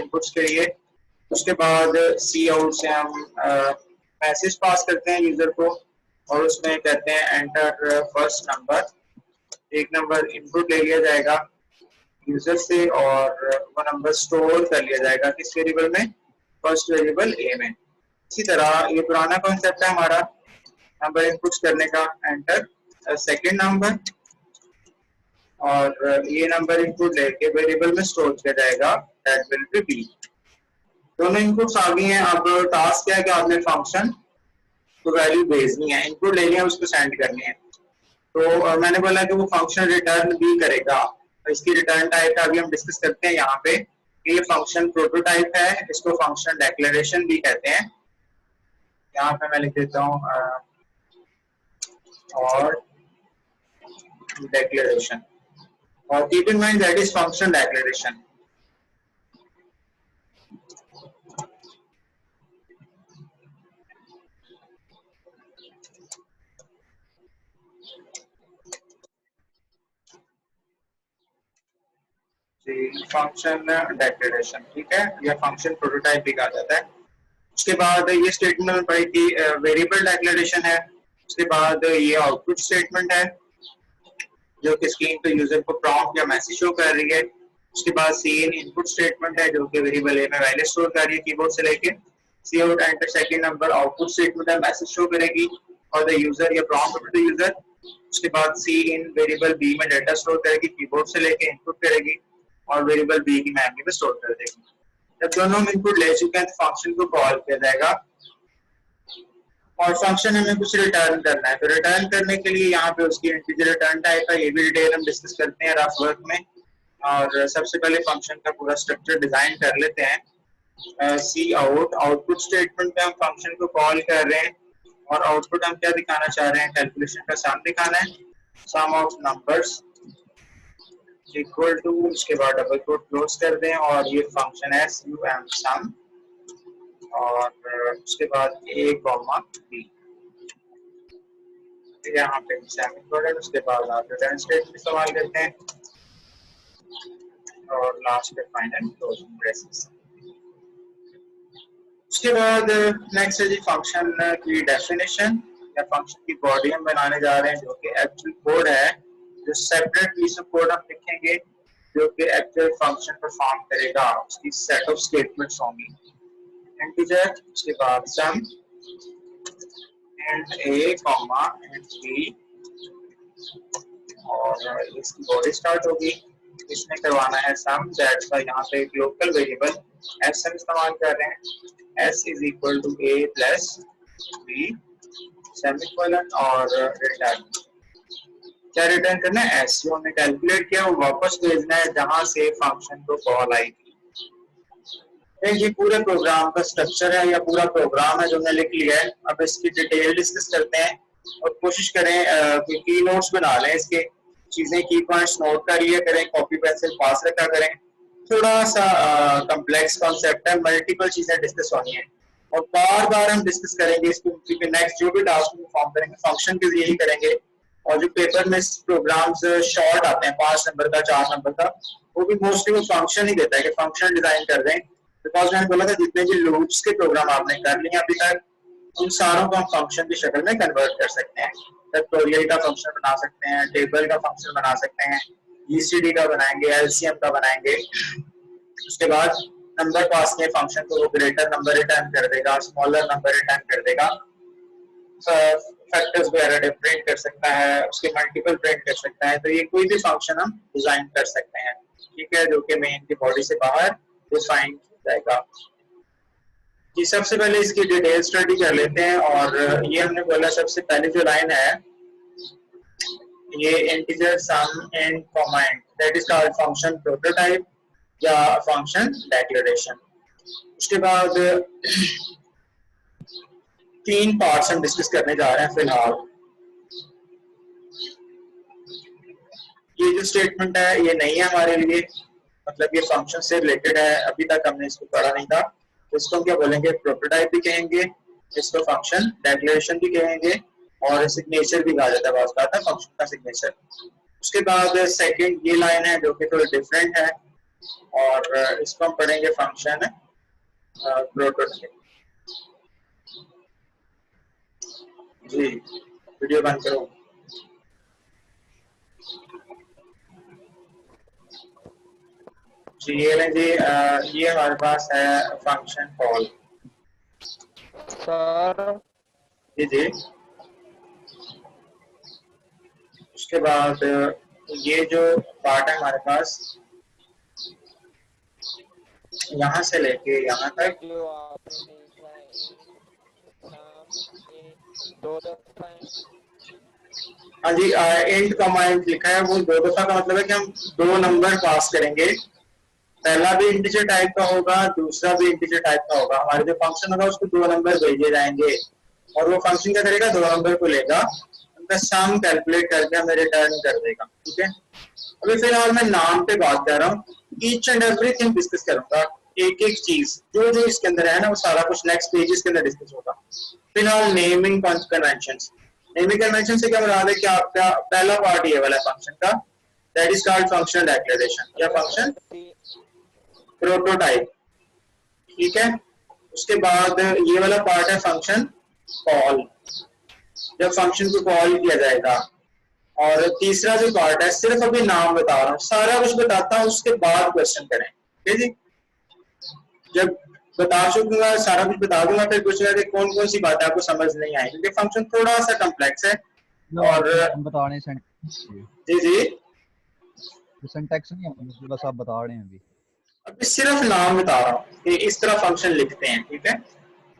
Inputs के लिए। उसके बाद सी आउट से हम मैसेज पास करते हैं यूजर को और उसमें कहते हैं एंटर फर्स्ट नंबर। एक नंबर इनपुट ले लिया जाएगा यूजर से और वो नंबर स्टोर कर लिया जाएगा किस वेरिएबल में, फर्स्ट वेरिएबल ए में। इसी तरह ये पुराना कॉन्सेप्ट है हमारा नंबर इनपुट करने का, एंटर सेकेंड नंबर और ये नंबर इनपुट लेके वेरिएबल में स्टोर किया जाएगा, दैट विल बी बी। दोनों इनपुट्स आ गई हैं। अब टास्क क्या है कि आपने फंक्शन को वैल्यू भेजनी है, इनपुट ले लिया उसको सेंड करनी है। तो मैंने बोला कि वो फंक्शन रिटर्न भी करेगा। इसकी रिटर्न टाइप का अभी हम डिस्कस करते हैं यहाँ पे। ये फंक्शन प्रोटोटाइप है, इसको फंक्शन डेक्लेरेशन भी कहते हैं। यहाँ पे मैं लिख देता हूँ और डेक्लेरेशन, और keep in mind that is function declaration. Function declaration, ठीक है, या फंक्शन प्रोटोटाइप भी कहा जाता है। उसके बाद ये स्टेटमेंट पढ़ी थी वेरिएबल डेक्लेरेशन है। उसके बाद ये आउटपुट स्टेटमेंट है जो कि स्क्रीन पे यूजर को प्रॉम्प्ट या मैसेज शो कर रही है। उसके बाद सीन इनपुट स्टेटमेंट है जो कि वेरिएबल ए में वैल्यू स्टोर कर रही है कीबोर्ड से लेके। Cout enter second number output statement है, मैसेज शो करेगी और द यूजर या प्रॉम्प्ट टू द यूजर। उसके बाद सी इन वेरिएबल बी में डाटा स्टोर करेगी कीबोर्ड से लेके इनपुट करेगी और वेरिएबल बी की मेमोरी में स्टोर कर देगी। जब दोनों इनपुट ले चुके हैं तो फंक्शन को कॉल किया जाएगा और फंक्शन हमें कुछ रिटर्न करना है। तो रिटर्न करने के लिए यहाँ पे उसकी इंटीजर रिटर्न टाइप है, ये भी डिटेल हम डिस्कस करते हैं रफ वर्क में। और सबसे पहले फंक्शन का पूरा स्ट्रक्चर डिजाइन कर लेते हैं। सी आउट आउटपुट स्टेटमेंट पे हम फंक्शन को कॉल कर रहे हैं और आउटपुट हम क्या दिखाना चाह रहे हैं, कैलकुलेशन का सम दिखाना है, सम ऑफ नंबर्स इक्वल टू, उसके बाद डबल कोट क्लोज कर दें और ये फंक्शन है sum सम और उसके बाद a कॉमा b, यहाँ पे सेमीकोलन। उसके बाद आप रिटर्न स्टेटमेंट इस्तेमाल करते हैं और लास्ट पे फाइनल क्लोजिंग ब्रेसेस। उसके बाद नेक्स्ट है जी फंक्शन की डेफिनेशन या फंक्शन की बॉडी हम बनाने जा रहे हैं जो कि एक्चुअल कोड है, जो सेपरेट पीस ऑफ कोड हम लिखेंगे जो कि एक्चुअल फंक्शन परफॉर्म करेगा। उसकी सेट ऑफ स्टेटमेंट्स होंगी, इंटीजर, उसके बाद sum and a comma and b और इसकी बॉडी स्टार्ट होगी। इसमें करवाना है सम, दैट्स का यहाँ पे एक लोकल वेरिएबल sm इस्तेमाल कर रहे हैं, s is equal to a plus b semicolon और रिटर्न। क्या रिटर्न करना है, s जो हमने कैलकुलेट किया वो वापस भेजना है जहां से फंक्शन को कॉल आई थी। ये पूरे प्रोग्राम का स्ट्रक्चर है या पूरा प्रोग्राम है जो हमने लिख लिया है। अब इसकी डिटेल डिस्कस करते हैं और कोशिश करें कि की नोट्स बना लें, इसके चीजें की पॉइंट्स नोट कर लिया करें, कॉपी पेंसिल पास रखा करें। थोड़ा सा कॉम्प्लेक्स कॉन्सेप्ट है, मल्टीपल चीजें डिस्कस होनी है और बार बार हम डिस्कस करेंगे इसको, क्योंकि नेक्स्ट जो भी टास्क परफॉर्म करेंगे फंक्शन के जरिए ही करेंगे। और जो पेपर में प्रोग्राम्स शॉर्ट आते हैं 5 नंबर का 4 नंबर का, वो भी मोस्टली वो फंक्शन ही देता है कि फंक्शन डिजाइन कर दें। बिकॉज मैंने बोला था जितने भी लूप्स के प्रोग्राम आपने कर लिए अभी तक, उन सारों को हम फंक्शन की शक्ल में कन्वर्ट कर सकते हैं। फैक्टोरियल का फंक्शन बना सकते हैं, टेबल का फंक्शन बना सकते हैं, जीसीडी का बनाएंगे, एलसीएम का बनाएंगे। उसके बाद नंबर पास किए फंक्शन को, वो ग्रेटर नंबर रिटर्न कर देगा, स्मॉलर नंबर रिटर्न कर देगा, फैक्टर्स वगैरह प्रिंट कर सकता है, उसके मल्टीपल प्रिंट कर सकता है। तो ये कोई भी फंक्शन हम डिजाइन कर सकते हैं, ठीक है, जो कि मेन की बॉडी से बाहर डिफाइन जाएगा। जी सबसे पहले इसकी डिटेल स्टडी कर लेते हैं और ये हमने बोला सबसे पहले जो लाइन है ये integer sum and comma and, that is called function prototype या फंक्शन डेक्लेरेशन। उसके बाद 3 पार्ट्स हम डिस्कस करने जा रहे हैं फिलहाल। ये जो स्टेटमेंट है ये नहीं है हमारे लिए, मतलब ये फंक्शन से रिलेटेड है, अभी तक हमने इसको पढ़ा नहीं था। इसको हम क्या बोलेंगे, प्रोटोटाइप भी कहेंगे, इसको फंक्शन डेक्लेरेशन भी कहेंगे और सिग्नेचर भी कहा जाता है, बात करता है फंक्शन का सिग्नेचर। उसके बाद सेकंड ये लाइन है जो कि थोड़ी डिफरेंट है, और इसको हम पढ़ेंगे फंक्शन प्रोटोटाइप। जी वीडियो बंद करो। जी ये लें जी, ये हमारे पास है फंक्शन कॉल। सर जी जी। उसके बाद ये जो पार्ट है हमारे पास, यहाँ से लेके यहाँ तक, जो आपने लिखा है ये 2 दफा है। हाँ जी, इंट कमांड लिखा है, वो 2 दफा का मतलब है कि हम 2 नंबर पास करेंगे। पहला भी इंटीजर टाइप का होगा, दूसरा भी इंटीजर टाइप का होगा। हमारे जो फंक्शन होगा उसको 2 नंबर भेजे जाएंगे और वो फंक्शन क्या करेगा, 2 नंबर को लेगा, उनका सम कैलकुलेट करके हमें रिटर्न कर देगा। ठीक है, अभी फिलहाल मैं नाम पे बात कर रहा हूँ, ईच एंड एवरीथिंग डिस्कस करूंगा, एक एक चीज जो जो इसके अंदर है ना, वो सारा कुछ नेक्स्ट पेजेस के अंदर डिस्कस होगा। फिलहाल नेमिंग कन्वेंशंस। नेमिंग कन्वेंशन से क्या मुराद है कि आपका पहला पार्ट ये वाला फंक्शन का, that is called function declaration या फंक्शन प्रोटोटाइप। ठीक है, उसके बाद ये वाला पार्ट है फंक्शन कॉल, जब फंक्शन को कॉल किया जाएगा। और तीसरा जो पार्ट है, सिर्फ अभी नाम बता रहा हूँ, सारा कुछ बताता हूँ उसके बाद क्वेश्चन करें। ठीक है जी, जब बता चुकूंगा, सारा कुछ बता दूंगा, फिर पूछेगा कि कौन कौन सी बातें आपको समझ नहीं आई, क्योंकि फंक्शन थोड़ा सा कम्प्लेक्स है। और बताने जी जी, सिंटैक्स नहीं है, बस आप बता रहे हैं अभी सिर्फ नाम बता रहा हूँ कि इस तरह फंक्शन लिखते हैं। ठीक है,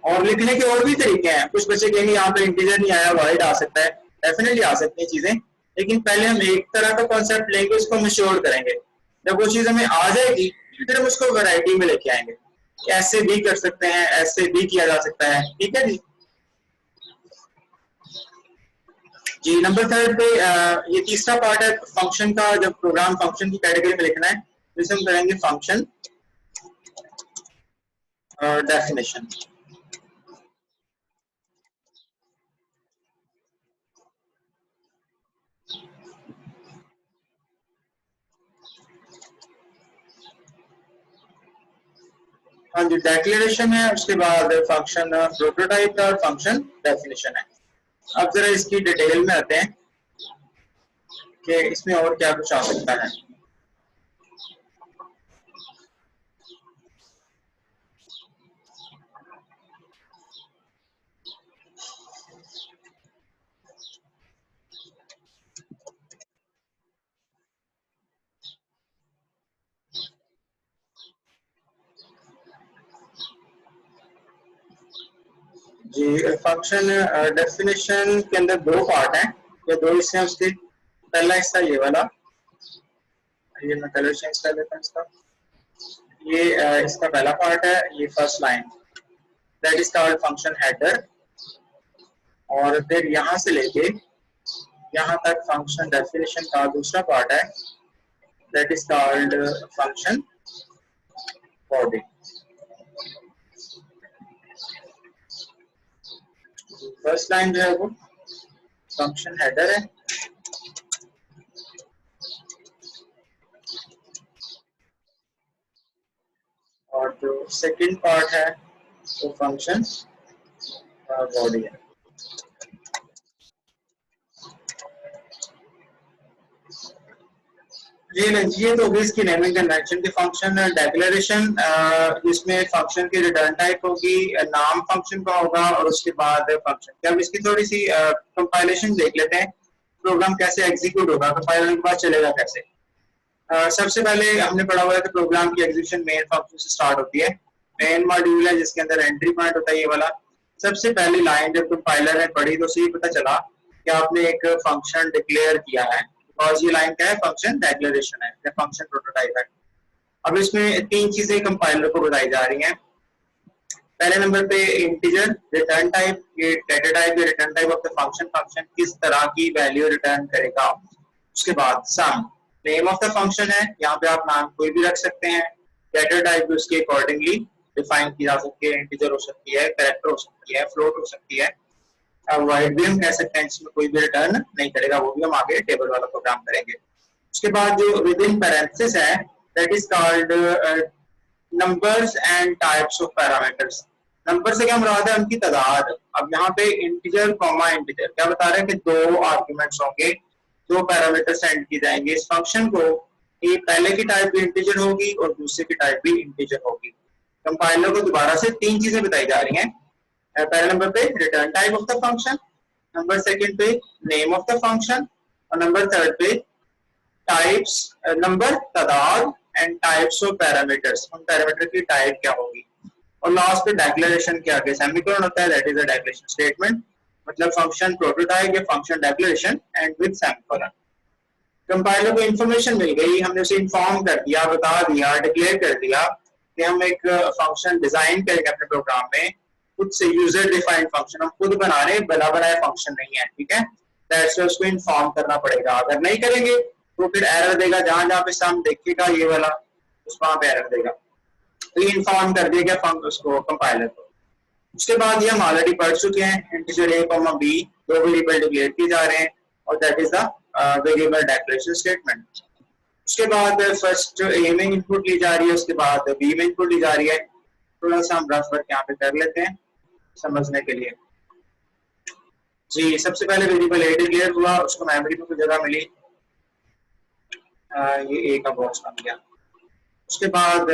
और लिखने के और भी तरीके हैं। कुछ बच्चे कहेंगे यहाँ पे इंटीजर नहीं आया, वाइड आ सकता है, डेफिनेटली आ सकती है चीजें, लेकिन पहले हम एक तरह का कॉन्सेप्ट लेंगे, उसको हम श्योर करेंगे। जब वो चीज हमें आ जाएगी फिर हम उसको वैरायटी में लेके आएंगे, ऐसे भी कर सकते हैं, ऐसे भी किया जा सकता है। ठीक है जी। जी नंबर 3 पे ये तीसरा पार्ट है फंक्शन का, जब प्रोग्राम फंक्शन की कैटेगरी में लिखना है, जिसे हम करेंगे फंक्शन डेफिनेशन। हाँ जी, डेक्लेरेशन है, उसके बाद फंक्शन प्रोटोटाइप का और फंक्शन डेफिनेशन है। अब जरा इसकी डिटेल में आते हैं कि इसमें और क्या कुछ आ सकता है। जी फंक्शन डेफिनेशन के अंदर 2 पार्ट हैं, या 2 हिस्से हैं उसके। पहला हिस्सा ये वाला, ये मैं कलर चेंज कर देता हूँ इसका। ये इसका पहला पार्ट है, ये first line, that is called function header. और फिर यहाँ से लेके यहाँ तक फंक्शन डेफिनेशन का दूसरा पार्ट है, that is called function body. First line जो है वो फंक्शन हेडर है, और जो सेकंड पार्ट है वो फंक्शन बॉडी है। ये तो होगी इसकी नेमिंग कन्वेंशन की। फंक्शन डेक्लेरेशन, जिसमें फंक्शन की रिटर्न टाइप होगी, नाम फंक्शन का होगा, और उसके बाद फंक्शन। क्या हम इसकी थोड़ी सी कंपाइलेशन देख लेते हैं, प्रोग्राम कैसे एग्जीक्यूट होगा, कंपाइल होने के बाद चलेगा कैसे। सबसे पहले हमने पढ़ा हुआ है कि प्रोग्राम की एग्जीक्यूशन मेन फंक्शन से स्टार्ट होती है। मेन मॉड्यूल है जिसके अंदर एंट्री पॉइंट होता है ये वाला। सबसे पहली लाइन जब कंपाइलर ने पढ़ी तो उसे पता चला कि आपने एक फंक्शन डिक्लेयर किया है, और ये लाइन क्या है, फंक्शन डिक्लेरेशन है या फंक्शन प्रोटोटाइप है। अब इसमें 3 चीजें कंपाइलर को बताई जा रही हैं। पहले नंबर पे इंटीजर रिटर्न टाइप, ये डेटा टाइप या return type of the function, function किस तरह की वैल्यू रिटर्न करेगा। उसके बाद सम, नेम ऑफ द फंक्शन है, यहाँ पे आप नाम कोई भी रख सकते हैं। डेटा टाइप भी उसके अकॉर्डिंगली डिफाइन की जा सकती है, इंटीजर हो सकती है, कैरेक्टर हो सकती है, फ्लोट हो सकती है। वाइड भी हम कह सकते हैं, जिसमें कोई भी रिटर्न नहीं करेगा, वो भी हम आगे टेबल वाला प्रोग्राम करेंगे। उसके बाद जो विद इन पैरेंथेसिस है, that is called numbers and types of parameters. Number से क्या मुराद है? उनकी तादाद। अब यहाँ पे इंटीजर कॉमा इंटीजर क्या बता रहे हैं कि दो आर्गुमेंट्स होंगे, दो पैरामीटर सेंड की जाएंगे इस फंक्शन को। ये पहले की टाइप भी इंटीजर होगी और दूसरे की टाइप भी इंटीजर होगी। कंपाइलर को दोबारा से तीन चीजें बताई जा रही हैं। पहले नंबर पे return type of the function, number second पे नेम ऑफ द फंक्शन और नंबर थर्ड पे टाइप्स नंबर तादाद एंड टाइप्स ऑफ पैरामीटर्स, उन पैरामीटर की टाइप क्या होगी। और लास्ट पे डेक्लेरेशन के आगे सेमीकोलन होता है, that is a declaration statement, मतलब फंक्शन प्रोटोटाइप या function declaration and with semicolon. Compiler को इंफॉर्मेशन मिल गई, हमने उसे इन्फॉर्म कर दिया, बता दिया, डिक्लेयर कर दिया कि हम एक फंक्शन डिजाइन करेंगे अपने प्रोग्राम में, खुद से यूजर डिफाइंड फंक्शन हम खुद बना रहे, बना बनाया फंक्शन नहीं है, ठीक है। दैट्स उसको इन्फॉर्म करना पड़ेगा, अगर नहीं करेंगे तो फिर एरर देगा, जहां जहां पे सम देखेगा ये वाला उस वहां पे एरर देगा। तो ये इन्फॉर्म कर दिया गया उसको कंपाइलर को। उसके बाद ये हम ऑलरेडी पढ़ चुके हैं, इंटीजर a, b दो वेरिएबल डिक्लेयर किए जा रहे हैं और that is the variable declaration statement. उसके बाद फर्स्ट a में इनपुट ली जा रही है, उसके बाद b में इनपुट ली जा रही है। थोड़ा सा हम रफ वर्क यहाँ पे कर लेते हैं समझने के लिए। जी सबसे पहले वेरिएबल a डिक्लेयर हुआ, उसको मेमोरी में कुछ जगह मिली, ये a का बॉक्स बन गया। उसके बाद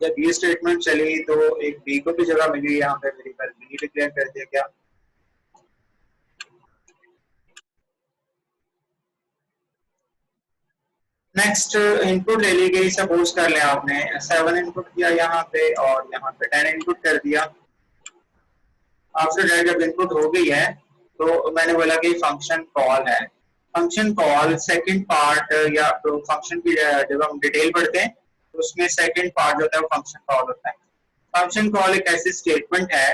जब ये स्टेटमेंट चली तो एक b को भी जगह मिली, यहाँ पे वेरिएबल b डिक्लेयर कर दिया गया। नेक्स्ट इनपुट ले ली गई, सपोज कर लें आपने 7 इनपुट किया यहाँ पे और यहाँ पे 10 इनपुट कर दिया। आफ्टर दैट जब इनपुट हो गई है तो मैंने बोला कि फंक्शन कॉल है। फंक्शन कॉल सेकंड पार्ट या तो फंक्शन की जब हम डिटेल पढ़ते हैं तो उसमें सेकंड पार्ट जो होता है वो फंक्शन कॉल होता है। फंक्शन कॉल एक ऐसी स्टेटमेंट है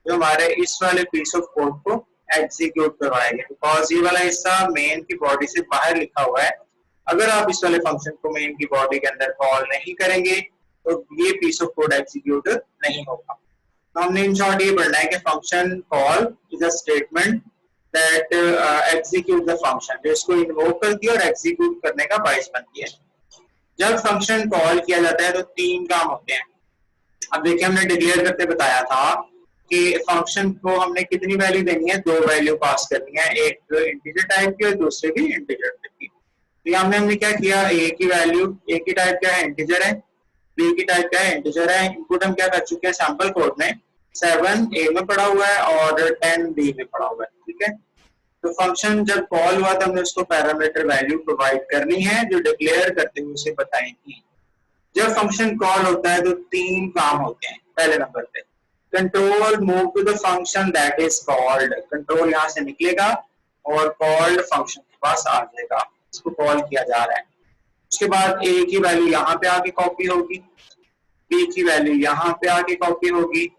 जो हमारे इस वाले पीस ऑफ कोड को एग्जीक्यूट करवाएगी, बिकॉज ये वाला हिस्सा मेन की बॉडी से बाहर लिखा हुआ है। अगर आप इस वाले फंक्शन को मेन की बॉडी के अंदर कॉल नहीं करेंगे तो ये पीस ऑफ कोड एग्जीक्यूट नहीं होगा। तो हमने इन शॉर्ट ये पढ़ना है कि function call is a statement that execute the function, जो इसको इन्वोक करती है और एग्जीक्यूट करने का बाइस बनती है। जब फंक्शन कॉल किया जाता है तो तीन काम होते हैं। अब देखिए हमने डिक्लेयर करते बताया था कि फंक्शन को हमने कितनी वैल्यू देनी है, दो वैल्यू पास करनी है, एक इंटीजर टाइप की और दूसरे भी इंटीजर टाइप की। तो हमने क्या किया, a की वैल्यू, a की टाइप क्या है इंटीजर है, b की टाइप क्या है इंटीजर है। इनपुट हम क्या कर चुके हैं सैंपल कोड में, 7 a में पड़ा हुआ है और 10 b में पड़ा हुआ है, ठीक है। तो फंक्शन जब कॉल हुआ तो हमने उसको पैरामीटर वैल्यू प्रोवाइड करनी है जो डिक्लेयर करते हुए उसे बताई थी। जब फंक्शन कॉल होता है तो तीन काम होते हैं। पहले नंबर पे control move to the function that is called, control यहाँ से निकलेगा और कॉल्ड फंक्शन के पास आ जाएगा, इसको कॉल किया जा रहा है। उसके बाद a की वैल्यू यहाँ पे आके कॉपी होगी, b की वैल्यू यहाँ पे आके कॉपी होगी।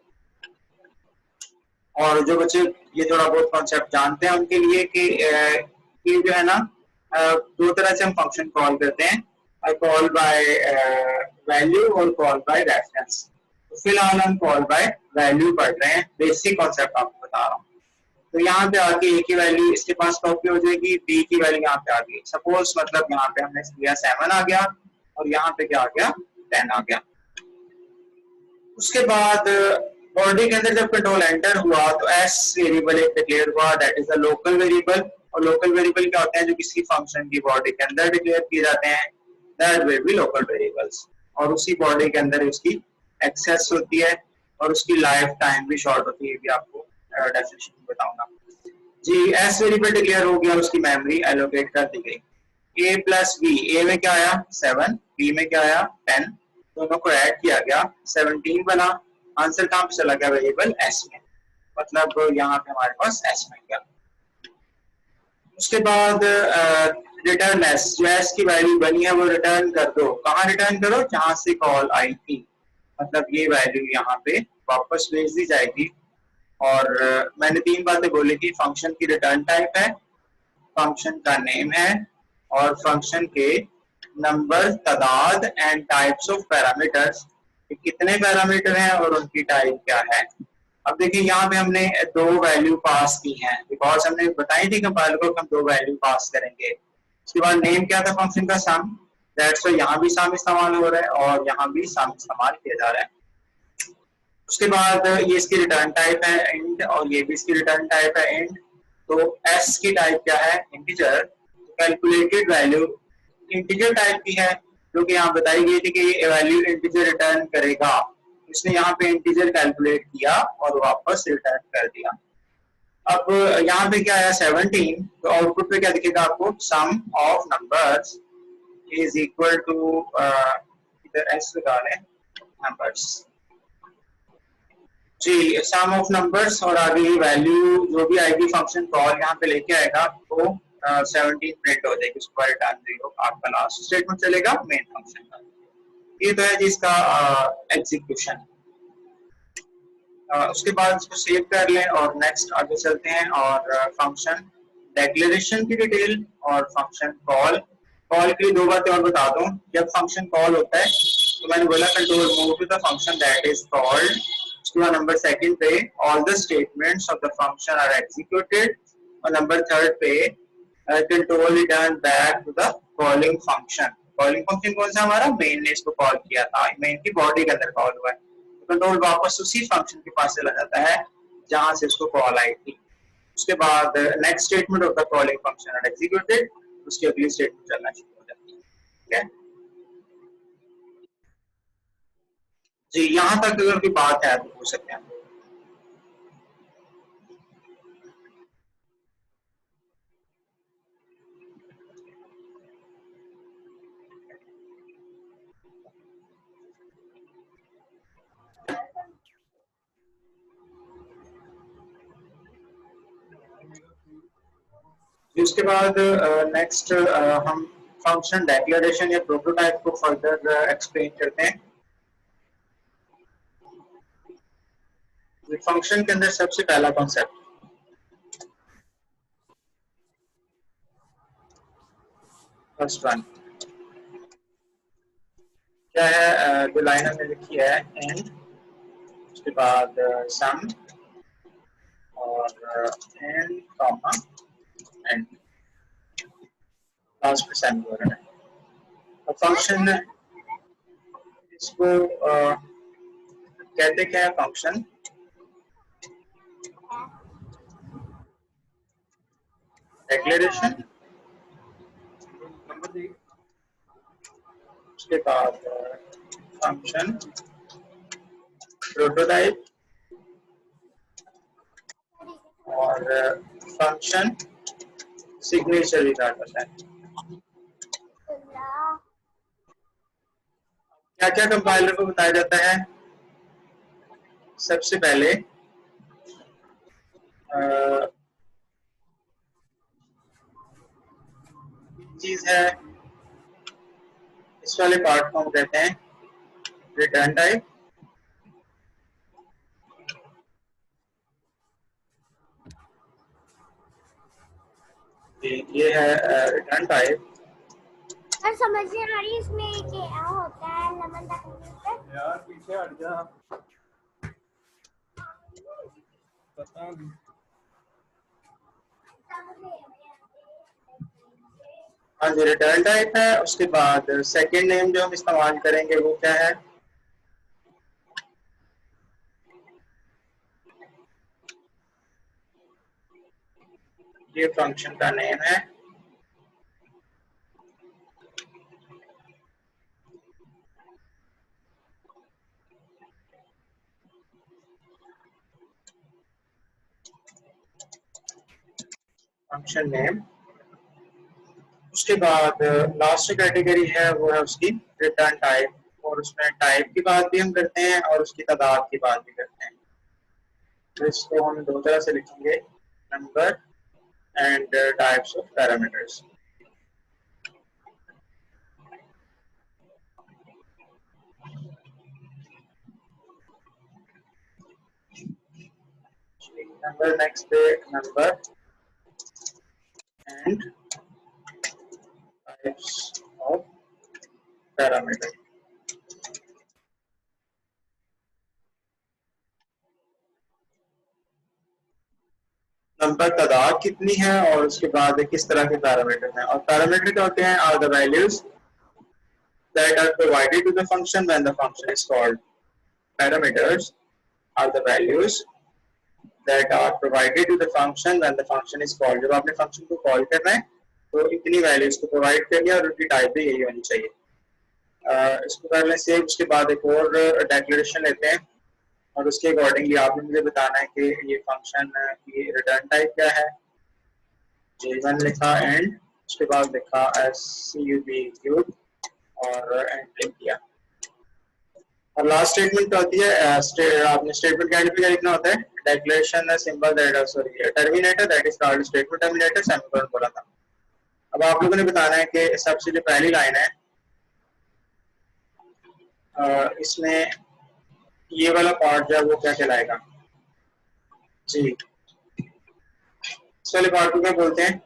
और जो बच्चे ये थोड़ा बहुत कॉन्सेप्ट जानते हैं उनके लिए कि ये जो है ना दो तरह से हम फंक्शन कॉल करते हैं, कॉल बाय वैल्यू और कॉल बाय रेफरेंस। तो फिलहाल हम कॉल बाय वैल्यू पढ़ रहे हैं, बेसिक कॉन्सेप्ट आपको बता रहा हूँ। तो यहाँ पे आके a की वैल्यू इसके पास कॉपी हो जाएगी, b की वैल्यू यहाँ पे आ गई। सपोज मतलब यहाँ पे हमने लिया 7 आ गया और यहाँ पे क्या आ गया 10 आ गया। उसके बाद बॉडी के अंदर जब कंट्रोल एंटर हुआ तो s वेरिएबल एक डिक्लेयर हुआ, that is a local variable. और लोकल वेरिएबल क्या होते हैं, जो किसी फंक्शन की बॉडी के अंदर डिक्लेयर किए जाते हैं, that will be local variables. और उसी बॉडी के अंदर उसकी एक्सेस होती है और उसकी लाइफ टाइम भी शॉर्ट होती है, भी आपको डेफिनेशन में बताऊंगा। जी s वेरिएबल डिक्लेयर हो गया, उसकी मेमोरी एलोकेट कर दी गई। a प्लस b, a में क्या आया 7, b में क्या आया 10, दोनों को ऐड किया गया 17 बना। आंसर कहां पे चला गया, वेरिएबल s में, मतलब यहाँ पे हमारे पास s में गया। उसके बाद रिटर्न s, जो s की वैल्यू बनी है वो रिटर्न कर दो। कहाँ रिटर्न करो, जहां से कॉल आई थी, मतलब ये वैल्यू यहाँ पे वापस भेज दी जाएगी। और मैंने तीन बातें बोली थी, फंक्शन की रिटर्न टाइप है, फंक्शन का नेम है और फंक्शन के नंबर, तादाद एंड टाइप्स ऑफ पैरामीटर्स, कितने पैरामीटर हैं और उनकी टाइप क्या है। अब देखिए यहाँ पे हमने दो वैल्यू पास की हैं, बिकॉज हमने बताई थी कंपाइलर को हम दो वैल्यू पास करेंगे। उसके बाद नेम क्या था फंक्शन का, सम, दैट्स व्हाई यहाँ भी सम इस्तेमाल हो रहा है और यहाँ भी सम इस्तेमाल किया जा रहा है। उसके बाद ये इसकी रिटर्न टाइप है इंट और ये भी इसकी रिटर्न टाइप है इंट। तो एस की टाइप क्या है? Integer. Calculated value integer type की है, जो कि यहाँ बताई गई थी कि ये वैल्यू इंटीजर रिटर्न करेगा। इसने यहाँ पे इंटीजर कैलकुलेट किया और वापस रिटर्न कर दिया। अब यहाँ पे क्या है 17, तो आउटपुट पे क्या दिखेगा आपको? Sum of numbers is equal to इधर एस लगा लें नंबर्स जी, सम ऑफ नंबर्स और आगे ये वैल्यू जो भी आएगी फंक्शन कॉल यहाँ पे लेके आएगा तो 17 प्रिंट हो जाएगी, उसके बाद रिटर्न 0 आपका लास्ट स्टेटमेंट चलेगा मेन फंक्शन का। ये तो है जिसका एग्जीक्यूशन। उसके बाद इसको सेव कर लें और नेक्स्ट आगे चलते हैं और फंक्शन डिक्लेरेशन की डिटेल और फंक्शन कॉल। कॉल के लिए दो बातें और बता दूं। जब फंक्शन कॉल होता है तो मैंने बोला control move to the function that is called. Number second पे all the statements of the function are executed और नंबर थर्ड पे control return back to the calling function. Calling function कौन सा? हमारा मेन ने इसको कॉल किया था, मेन की बॉडी के अंदर कॉल हुआ है। कंट्रोल वापस उसी फंक्शन के पास चला जाता है जहां से उसको कॉल आई थी। उसके बाद next statement of the calling function are executed, उसकी अगली स्टेटमेंट चलना शुरू हो जाती है। ठीक है जी, यहाँ तक अगर कोई बात है तो पूछ सकते हैं। उसके बाद नेक्स्ट हम फंक्शन डिक्लेरेशन या प्रोटोटाइप को फर्दर एक्सप्लेन करते हैं। फंक्शन के अंदर सबसे पहला कॉन्सेप्ट फर्स्ट वन क्या है? जो लाइन हमने लिखी है एंड, उसके बाद सम और एंड कॉमा एंड लास्ट पे सेमीकोलन है। और फंक्शन इसको कहते क्या है? फंक्शन डिक्लेरेशन, उसके बाद फंक्शन प्रोटोटाइप और फंक्शन सिग्नेचर भी कहा जाता है। क्या क्या कंपाइलर को बताया जाता है? सबसे पहले चीज है, इस वाले पार्ट को हम कहते हैं रिटर्न टाइप। ये है रिटर्न टाइप। और समझ नहीं आ रही इसमें क्या होता है? लेमन तक यार पीछे हट जा, पता नहीं। हाँ जी, रिटर्न टाइप है। उसके बाद सेकेंड नेम जो हम इस्तेमाल करेंगे वो क्या है? ये फंक्शन का नेम है। Function name. उसके बाद लास्ट कैटेगरी है वो है उसकी रिटर्न टाइप, और उसमें टाइप की बात भी हम करते हैं और उसकी तादाद की बात भी करते हैं। तो इसको हम दो तरह से लिखेंगे, number and types of parameters. Number next पे number and types of parameter. Number तादाद कितनी है और उसके बाद किस तरह के पैरामीटर हैं। और पैरामीटर क्या होते हैं? Are the values that are provided to the function when the function is called. Parameters are the values that are provided to the function when the function is called. जब आपने function को call करना है तो इतनी values को provide करनी है और उनकी type भी यही होनी चाहिए. इसको कर लें सेव. उसके बाद एक और declaration लेते हैं और उसके अकॉर्डिंगली आपने मुझे बताना है कि ये फंक्शन की रिटर्न टाइप क्या है. J1 लिखा एंड उसके बाद लिखा SCUB और एंड किया. और लास्ट स्टेटमेंट क्या होती है. आपने स्टेटमेंट के एंड पे क्या लिखना होता है. Declaration symbol that sorry terminator that is called statement terminator semicolon बोला था. अब आप लोगों ने बताना है कि सबसे जो पहली लाइन है इसमें ये वाला पार्ट जो है वो क्या कहलाएगा जी. इस वाले पार्ट को क्या बोलते हैं.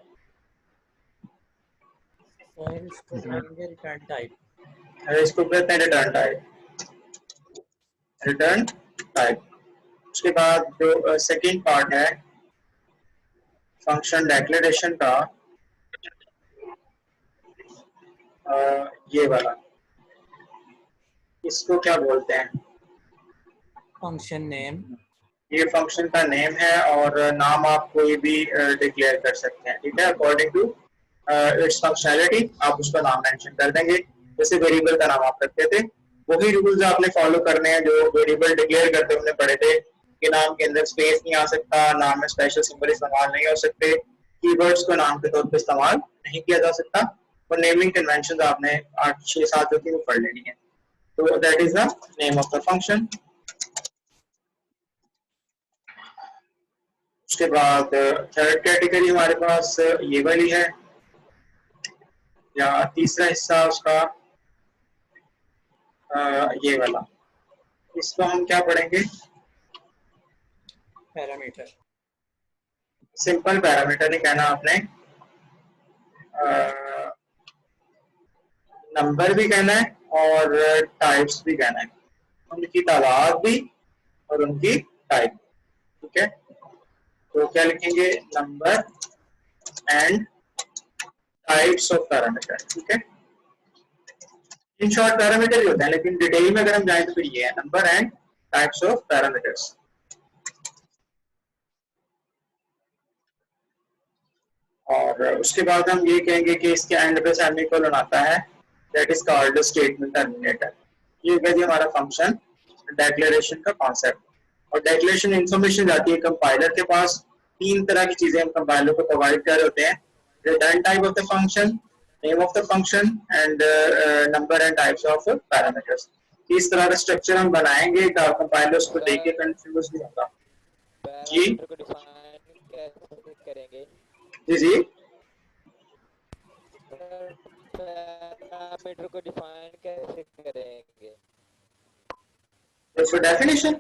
इसको कहेंगे रिटर्न टाइप. इसको कहते हैं रिटर्न टाइप. Return type. उसके बाद जो सेकंड पार्ट है फंक्शन डेक्लेरेशन का ये वाला इसको क्या बोलते हैं. Function name. ये फंक्शन का नेम है और नाम आप कोई भी डिक्लेयर कर सकते हैं. ठीक है. अकॉर्डिंग टू इट्स फंक्शनैलिटी आप उसका नाम मेंशन कर देंगे. जैसे वेरिएबल का नाम आप रखते थे वही रूल्स आपने फॉलो करने हैं जो वेरिएबल डिक्लेयर करते हमने पढ़े थे कि नाम के अंदर स्पेस नहीं आ सकता, नाम में स्पेशल सिंबल इस्तेमाल नहीं हो सकते, कीवर्ड्स को नाम के तौर पे इस्तेमाल नहीं किया जा सकता और नेमिंग कन्वेंशन आपने 8-6-7 जो थी वो पढ़ लेनी है. तो that is the name of the function. उसके बाद थर्ड कैटेगरी हमारे पास ये वाली है या तीसरा हिस्सा उसका ये वाला. इसको हम क्या पढ़ेंगे. पैरामीटर. सिंपल पैरामीटर नहीं कहना आपने. नंबर भी कहना है और टाइप्स भी कहना है. उनकी तादाद भी और उनकी टाइप. ठीक है. तो क्या लिखेंगे. Number and types of parameter. ठीक है. इन शॉर्ट पैरामीटर ही होते हैं लेकिन डिटेल में अगर हम जाएं तो फिर ये है number and types of parameters. और उसके बाद हम ये कहेंगे कि इसके एंड पे सेमीकोलन आता है that is called statement terminator. ये होगा जी हमारा फंक्शन डेक्लेरेशन का कॉन्सेप्ट. और डेक्लेरेशन इंफॉर्मेशन जाती है कंपाइलर के पास. 3 तरह की चीजें हम कंपाइलर को प्रोवाइड कर रहे होते हैं. Return type of the function, name of the function and number and types of parameters. इस तरह का स्ट्रक्चर हम बनाएंगे ताकि कंपाइलर उसको देख के कंफ्यूज नहीं होगा. जी पैरामीटर को डिफाइन कैसे करेंगे. जी जी पैरामीटर को डिफाइन कैसे करेंगे. उसका डेफिनेशन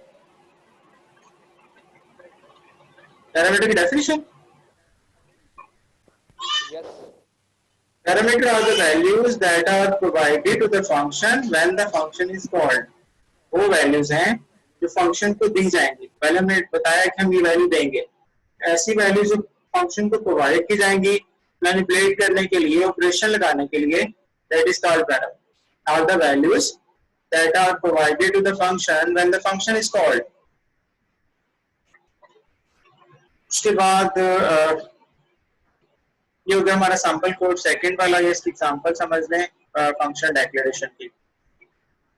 पैरामीटर की definition. Yes. Parameter are the values that are provided to the function when the function is called. वो values हैं जो function को दी जाएंगी. पहले हमने बताया कि हम ये value देंगे. ऐसी values जो function को provide की जाएंगी manipulate करने के लिए, operation लगाने के लिए, that is called parameter. Are the values that are provided to the function when the function is called. उसके बाद ये हो गया हमारा सैंपल कोड. सेकंड वाला ये इसकी एग्जांपल समझ लें फंक्शन डेक्लेरेशन की.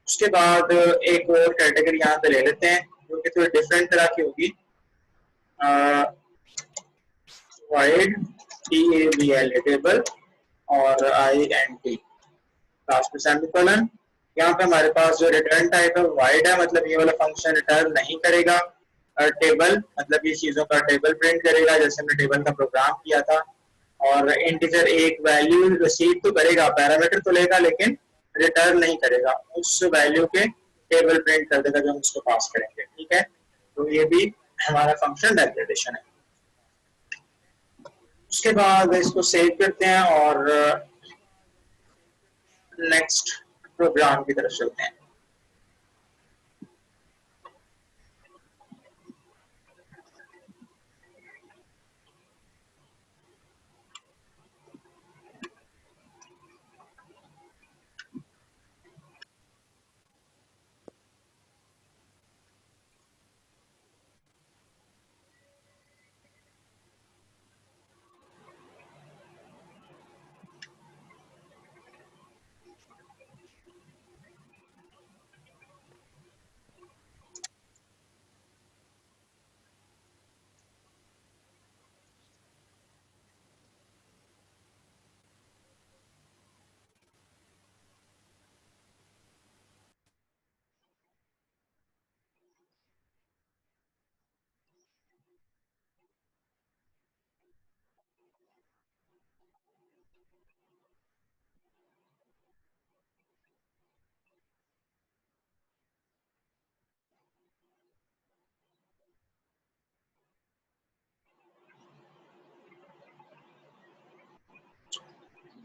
उसके बाद एक और कैटेगरी यहाँ पे ले लेते हैं जो कि थोड़ी डिफरेंट तरह की होगी. void table टेबल और int लास्ट में सेमीकोलन. यहाँ पे हमारे पास जो रिटर्न टाइप है void है मतलब ये वाला फंक्शन रिटर्न नहीं करेगा. टेबल मतलब ये चीजों का टेबल प्रिंट करेगा जैसे हमने टेबल का प्रोग्राम किया था. और इंटीजर एक वैल्यू रिसीव तो करेगा, पैरामीटर तो लेगा लेकिन रिटर्न नहीं करेगा. उस वैल्यू के टेबल प्रिंट कर देगा जो हम उसको पास करेंगे. ठीक है. तो ये भी हमारा फंक्शन डेक्लेरेशन है. उसके बाद इसको सेव करते हैं और नेक्स्ट प्रोग्राम की तरफ चलते हैं.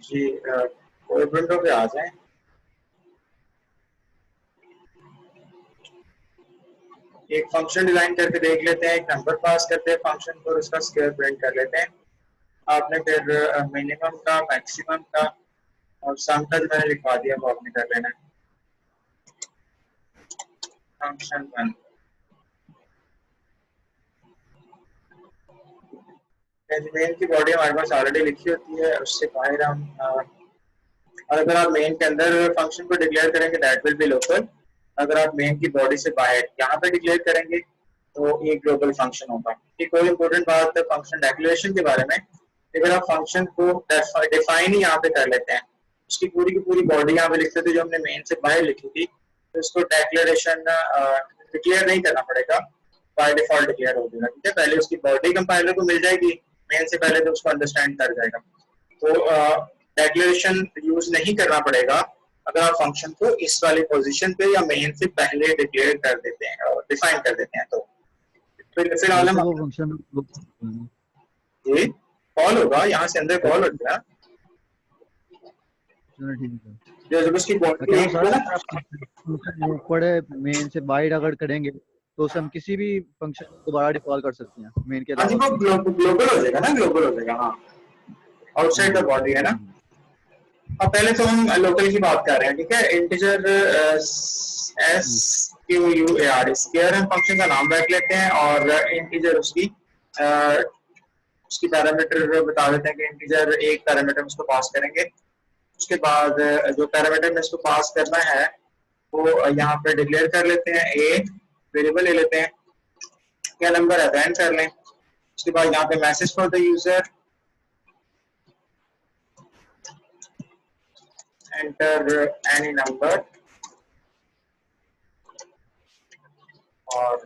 जी कोड विंडो पे आ जाएं। एक फंक्शन डिजाइन करके देख लेते हैं, एक नंबर पास करते हैं फंक्शन को और उसका स्क्वायर प्रिंट कर लेते हैं। आपने फिर मिनिमम का, मैक्सिमम का और सम का जो मैंने लिखवा दिया वो आपने कर लेना है। फंक्शन 1 मेन की बॉडी हमारे पास ऑलरेडी लिखी होती है, उससे बाहर हम और अगर आप मेन के अंदर फंक्शन को डिक्लेयर करेंगे दैट विल बी लोकल। अगर आप मेन की बॉडी से बाहर यहाँ पे डिक्लेयर करेंगे तो ये ग्लोबल फंक्शन होगा। ये कोई इंपॉर्टेंट बात है फंक्शन डेक्लेरेशन के बारे में। अगर आप फंक्शन को डिफाइन ही यहाँ पे कर लेते हैं, उसकी पूरी की पूरी बॉडी यहाँ पे लिख लेते जो हमने मेन से बाहर लिखी थी, तो इसको डेक्लेरेशन डिक्लेयर नहीं करना पड़ेगा, बाय डिफॉल्ट डिक्लेयर हो जाएगा। ठीक है, पहले उसकी बॉडी कंपाइलर को मिल जाएगी मेन से पहले, तो उसको अंडरस्टैंड कर जाएगा। तो डेक्लेरेशन यूज नहीं करना पड़ेगा अगर आप फंक्शन को इस वाली पोजीशन पे या मेन से पहले डिक्लेयर कर देते हैं और डिफाइन कर देते हैं। तो फिलहाल हम फंक्शन ये कॉल होगा, यहाँ से अंदर कॉल होगा जो उसकी बॉडी पड़े मेन से बाहर अगर करेंगे तो उसे हम किसी भी फंक्शन को दोबारा डिफॉल्ट कर सकते हैं मेन के अलावा। हाँ जी, वो ग्लोबल हो जाएगा ना, ग्लोबल हो जाएगा। हाँ, आउटसाइड द बॉडी है ना। अब पहले तो हम लोकल की बात कर रहे हैं। ठीक है, इंटीजर SQUAR स्क्वायर हम फंक्शन का नाम रख लेते हैं और इंटीजर उसकी पैरामीटर बता देते हैं कि इंटीजर एक पैरामीटर उसको पास करेंगे। उसके बाद जो पैरामीटर में इसको पास करना है वो यहाँ पे डिक्लेयर कर लेते हैं, ए वेरिएबल ले लेते हैं, क्या नंबर है देन कर लें। उसके बाद यहाँ पे message for the user, enter any number और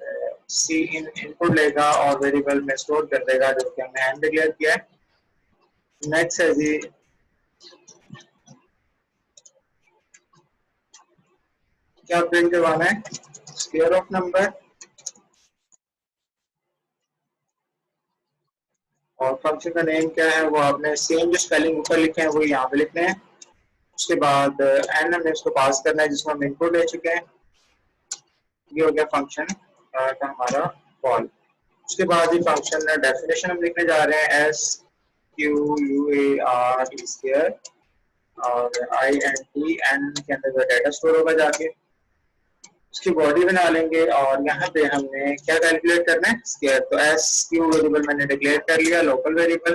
सी इन इनपुट लेगा और वेरिएबल में स्टोर कर देगा जो कि हमने एंड डिक्लेयर किया है। नेक्स्ट है जी क्या प्रिंट करवाना है, स्क्वायर ऑफ नंबर और फंक्शन का नेम क्या है वो आपने सेम जो स्पेलिंग ऊपर लिखे हैं वो यहाँ पे लिखने हैं। उसके बाद एन हमने इसको पास करना है जिसको हम इनपुट ले चुके हैं। ये हो गया फंक्शन का हमारा कॉल। उसके बाद ये फंक्शन डेफिनेशन हम लिखने जा रहे हैं SQUAR स्क्वायर और INT एन के अंदर डाटा स्टोर होगा जाके। उसकी बॉडी बना लेंगे और यहाँ पे हमने क्या कैलकुलेट करना है, स्क्वायर। तो SQ वेरिएबल मैंने डिक्लेयर कर लिया, लोकल वेरिएबल,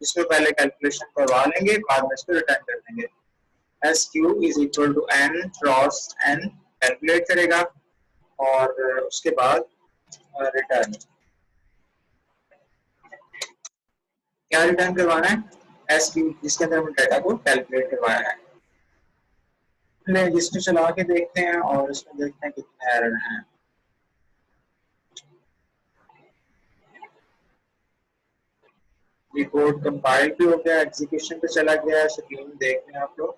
जिसमें पहले कैलकुलेशन करवा लेंगे बाद में इसको रिटर्न कर देंगे। SQ is equal to n cross n calculate करेगा और उसके बाद रिटर्न, क्या रिटर्न करवाना है, SQ जिसके अंदर हमने डाटा को कैलकुलेट करवाया है। रजिस्टर चला के देखते हैं और इसमें देखते हैं कितने एरर हैं। रिपोर्ट कंपाइल भी हो गया, एग्जीक्यूशन पे चला गया, स्क्रीन देख रहे हैं आप लोग।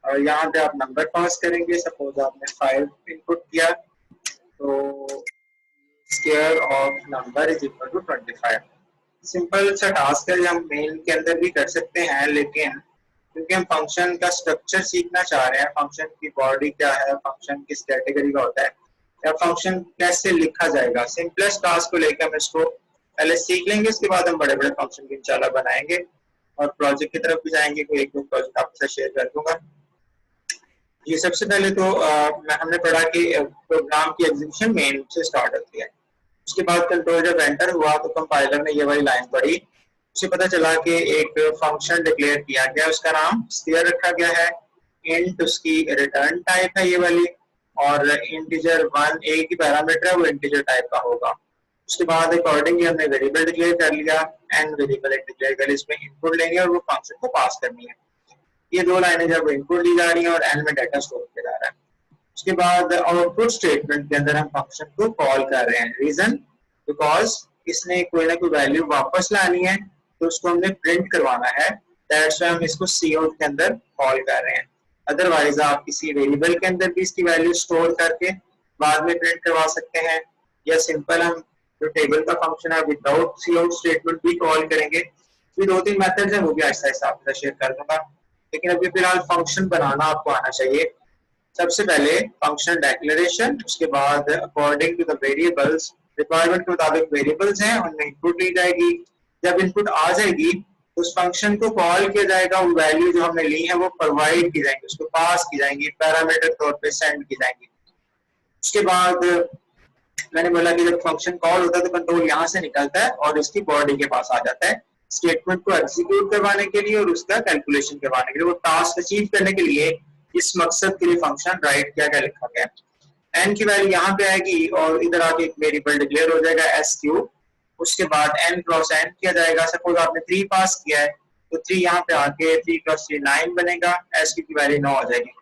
और यहाँ पे आप नंबर पास करेंगे, सपोज आपने 5 इनपुट किया तो square of number is equal to 25। Simple सा टास्क है, हम मेन के अंदर भी कर सकते हैं, लेकिन क्योंकि हम फंक्शन का स्ट्रक्चर सीखना चाह रहे हैं, फंक्शन की बॉडी क्या है, फंक्शन किस कैटेगरी का होता है या फंक्शन कैसे लिखा जाएगा, सिंपलेस्ट टास्क को लेकर हम इसको पहले सीख लेंगे। इसके बाद हम बड़े बड़े फंक्शन की इंशाल्लाह बनाएंगे और प्रोजेक्ट की तरफ भी जाएंगे। कोई एक दो प्रोजेक्ट आपके साथ शेयर कर दूंगा। ये सबसे पहले तो हमने पढ़ा कि प्रोग्राम की एग्जीक्यूशन मेन से स्टार्ट होती है। उसके बाद कंट्रोल जब एंटर हुआ तो कंपाइलर ने ये वाली लाइन पढ़ी, उसे पता चला कि एक फंक्शन डिक्लेयर किया गया, उसका नाम स्क्वायर रखा गया है, इंट उसकी रिटर्न टाइप है ये वाली, और इंटीजर 1 एक ही पैरामीटर है वो इंटीजर टाइप का होगा। उसके बाद अकॉर्डिंगली हमने वेरिएबल डिक्लेयर कर लिया, एन वेरिएबल एक डिक्लेयर कर, इसमें इनपुट लेंगे और वो फंक्शन को पास करनी है। ये दो लाइनें जब इनपुट ली जा रही हैं और एन में डाटा स्टोर किया जा रहा है। उसके बाद आउटपुट स्टेटमेंट के अंदर हम फंक्शन को कॉल कर रहे हैं। रीजन बिकॉज इसने कोई ना कोई वैल्यू वापस लानी है तो उसको हमने प्रिंट करवाना है, दैट्स व्हाई हम इसको काउट के अंदर कॉल कर रहे हैं। अदरवाइज आप किसी वेरिएबल के अंदर भी इसकी वैल्यू स्टोर करके बाद में प्रिंट करवा सकते हैं, या सिंपल हम जो टेबल का फंक्शन है विदाउट काउट स्टेटमेंट भी कॉल करेंगे ये 2-3 मेथड्स हैं, वो भी आहिस्ता आहिस्ता आपके साथ शेयर कर दूंगा, लेकिन अभी फिलहाल फंक्शन बनाना आपको आना चाहिए। सबसे पहले फंक्शन डेक्लेरेशन, उसके बाद according to the variables, requirement के मुताबिक वेरिएबल्स हैं, उनमें इनपुट ली जाएगी। जब इनपुट आ जाएगी उस फंक्शन को कॉल किया जाएगा, वो वैल्यू जो हमने ली है वो प्रोवाइड की जाएंगी, उसको पास की जाएंगी, पैरामीटर तौर पे सेंड की जाएंगी। उसके बाद मैंने बोला कि जब फंक्शन कॉल होता है तो कंट्रोल यहाँ से निकलता है और इसकी बॉडी के पास आ जाता है स्टेटमेंट को एग्जीक्यूट करवाने के लिए और उसका कैलकुलेशन करवाने के लिए, वो टास्क अचीव करने के लिए इस मकसद के लिए फंक्शन राइट किया गया, लिखा गया। एन की वैल्यू यहाँ पे आएगी और इधर आके एक वेरिएबल डिक्लेयर हो जाएगा एस क्यू। उसके बाद n क्रॉस n किया जाएगा। सपोज आपने 3 पास किया है तो 3 यहाँ पे आके 3 क्रॉस 3 9 बनेगा, एस की वैल्यू 9 आ जाएगी।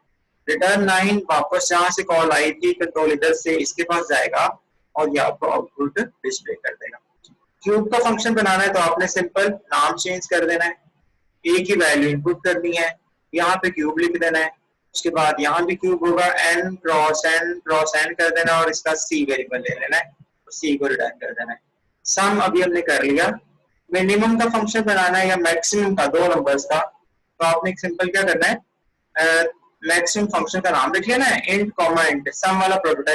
रिटर्न 9 वापस जहाँ से कॉल आई थी कंट्रोल इधर से इसके पास जाएगा और ये आपको आउटपुट डिस्प्ले कर देगा। क्यूब का फंक्शन बनाना है तो आपने सिंपल नाम चेंज कर देना है, ए की वैल्यू इनपुट करनी है, यहाँ पे क्यूब लिख देना है, उसके बाद यहाँ भी क्यूब होगा, n क्रॉस n कर देना और इसका c वेरिएबल ले लेना है और c को रिटर्न कर देना है। सम अभी हमने कर लिया। मिनिमम का फंक्शन बनाना है या मैक्सिमम का, 2 नंबर्स का, तो आपने एक सिंपल क्या करना है, मैक्सिमम फंक्शन का नाम लिख लेना है, इंट कॉमा इंट, सम वाला प्रोटोटाइप